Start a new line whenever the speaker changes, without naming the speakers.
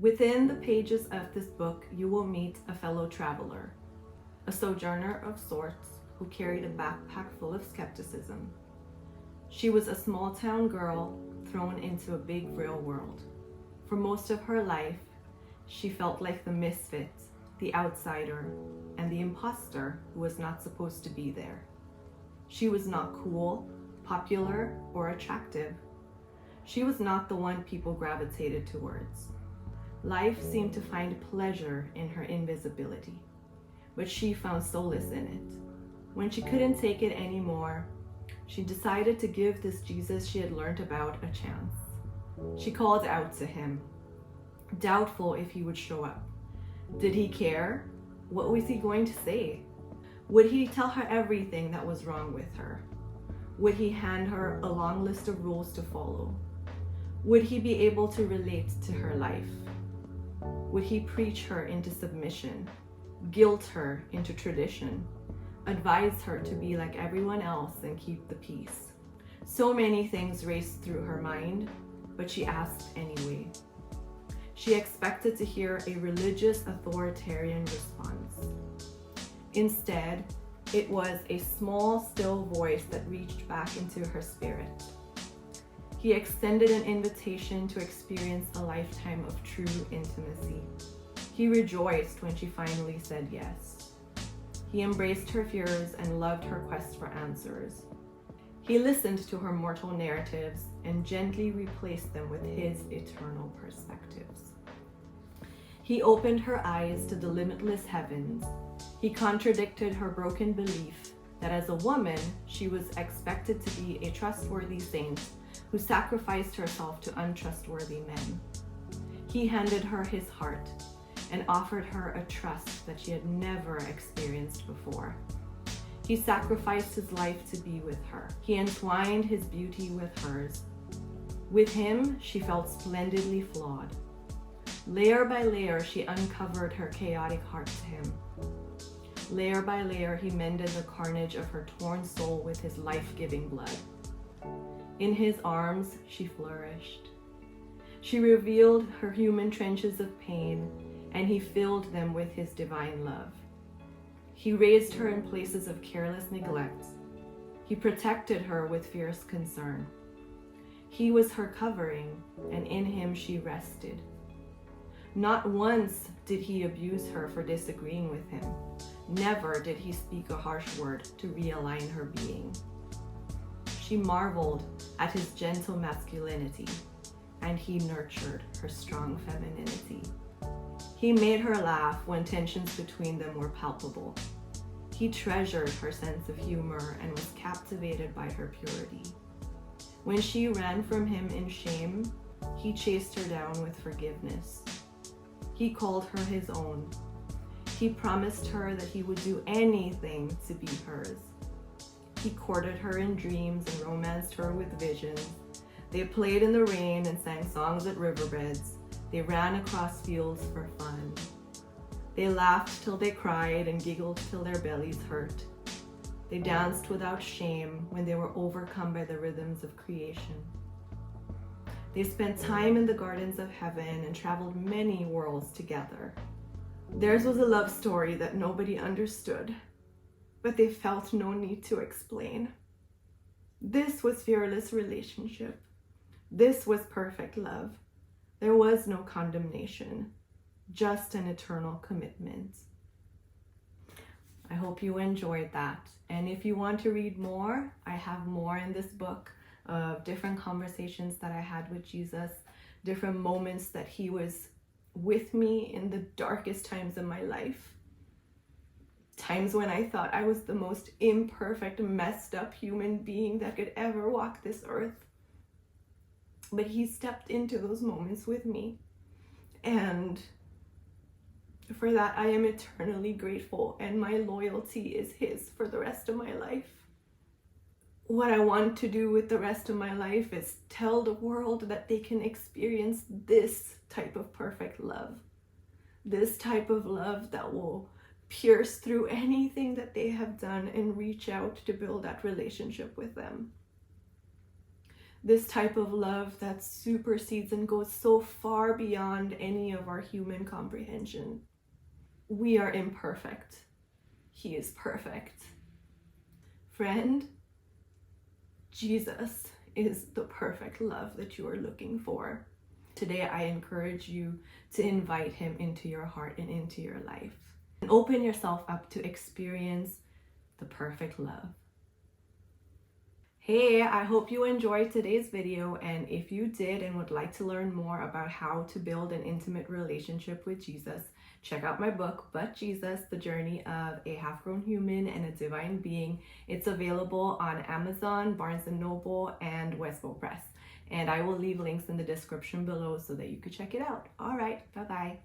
Within the pages of this book, you will meet a fellow traveler, a sojourner of sorts who carried a backpack full of skepticism. She was a small-town girl thrown into a big real world. For most of her life, she felt like the misfit, the outsider, and the imposter who was not supposed to be there. She was not cool, popular, or attractive. She was not the one people gravitated towards. Life seemed to find pleasure in her invisibility, but she found solace in it. When she couldn't take it anymore, she decided to give this Jesus she had learned about a chance. She called out to him, doubtful if he would show up. Did he care? What was he going to say? Would he tell her everything that was wrong with her? Would he hand her a long list of rules to follow? Would he be able to relate to her life? Would he preach her into submission, guilt her into tradition, advise her to be like everyone else and keep the peace? So many things raced through her mind, but she asked anyway. She expected to hear a religious authoritarian response. Instead, it was a small, still voice that reached back into her spirit. He extended an invitation to experience a lifetime of true intimacy. He rejoiced when she finally said yes. He embraced her fears and loved her quest for answers. He listened to her mortal narratives and gently replaced them with his eternal perspectives. He opened her eyes to the limitless heavens. He contradicted her broken belief that as a woman, she was expected to be a trustworthy saint who sacrificed herself to untrustworthy men. He handed her his heart and offered her a trust that she had never experienced before. He sacrificed his life to be with her. He entwined his beauty with hers. With him, she felt splendidly flawed. Layer by layer, she uncovered her chaotic heart to him. Layer by layer, he mended the carnage of her torn soul with his life-giving blood. In his arms, she flourished. She revealed her human trenches of pain, and he filled them with his divine love. He raised her in places of careless neglect. He protected her with fierce concern. He was her covering, and in him she rested. Not once did he abuse her for disagreeing with him. Never did he speak a harsh word to realign her being. She marveled at his gentle masculinity, and he nurtured her strong femininity. He made her laugh when tensions between them were palpable. He treasured her sense of humor and was captivated by her purity. When she ran from him in shame, he chased her down with forgiveness. He called her his own. He promised her that he would do anything to be hers. He courted her in dreams and romanced her with visions. They played in the rain and sang songs at riverbeds. They ran across fields for fun. They laughed till they cried and giggled till their bellies hurt. They danced without shame when they were overcome by the rhythms of creation. They spent time in the gardens of heaven and traveled many worlds together. Theirs was a love story that nobody understood, but they felt no need to explain. This was fearless relationship. This was perfect love. There was no condemnation, just an eternal commitment. I hope you enjoyed that. And if you want to read more, I have more in this book of different conversations that I had with Jesus, different moments that he was with me in the darkest times of my life. Times when I thought I was the most imperfect, messed up human being that could ever walk this earth. But he stepped into those moments with me. And for that, I am eternally grateful, and my loyalty is his for the rest of my life. What I want to do with the rest of my life is tell the world that they can experience this type of perfect love. This type of love that will pierce through anything that they have done and reach out to build that relationship with them. This type of love that supersedes and goes so far beyond any of our human comprehension. We are imperfect. He is perfect. Friend, Jesus is the perfect love that you are looking for. Today, I encourage you to invite him into your heart and into your life. And open yourself up to experience the perfect love. Hey, I hope you enjoyed today's video, and if you did and would like to learn more about how to build an intimate relationship with Jesus, check out my book, But Jesus, The Journey of a Half-Grown Human and a Divine Being. It's available on Amazon, Barnes & Noble, and Westbow Press. And I will leave links in the description below so that you could check it out. All right, bye-bye.